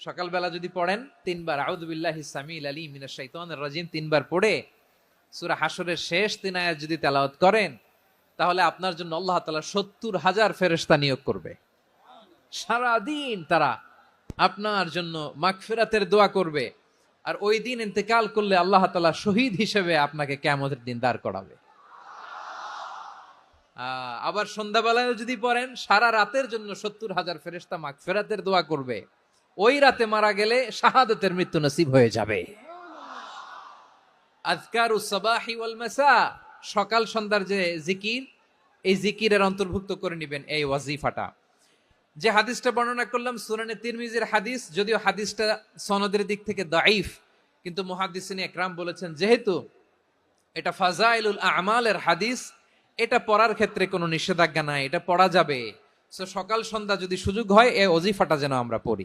সকালবেলা যদি পড়েন 3 বার আউযু বিল্লাহি সামিল আলিম মিনাশ শাইতানির রাজিম 3 বার পড়ে সূরা হাশরের শেষ 3 আয়াত যদি তেলাওয়াত করেন, তাহলে আপনার জন্য আল্লাহ তাআলা 70,000 ফেরেশতা নিয়োগ করবে। সারা দিন তারা আপনার জন্য মাগফিরাতের দোয়া করবে। আর ওই দিন ইন্তেকাল করলে আল্লাহ তাআলা শহীদ হিসেবে আপনাকে কিয়ামতের দিন দাঁড় করাবে। আবার সন্ধ্যাবেলায় যদি পড়েন, সারা রাতের জন্য 70,000 ফেরেশতা মাগফিরাতের দোয়া করবে। ওই রাতে মারা গেলে শাহাদাতের মৃত্যু নসিব হয়ে যাবে। আযকারুস সাবাহি ওয়াল মাসা, সকাল সন্ধ্যার যে জিকির, এই জিকিরের অন্তর্ভুক্ত করে নেবেন এই ওয়াজিফাটা। যে হাদিসটা বর্ণনা করলাম সুনানে তিরমিজির হাদিস, যদিও হাদিসটা সনদের দিক থেকে দাঈফ, কিন্তু মুহাদ্দিসিন ইকরাম বলেছেন যেহেতু এটা ফাজাইলুল আমালের হাদিস, এটা পড়ার ক্ষেত্রে কোনো নিষেধাজ্ঞা নাই, এটা পড়া যাবে। সো সকাল সন্ধ্যা যদি সুযোগ হয় এই ওয়াজিফাটা যেন আমরা পড়ি।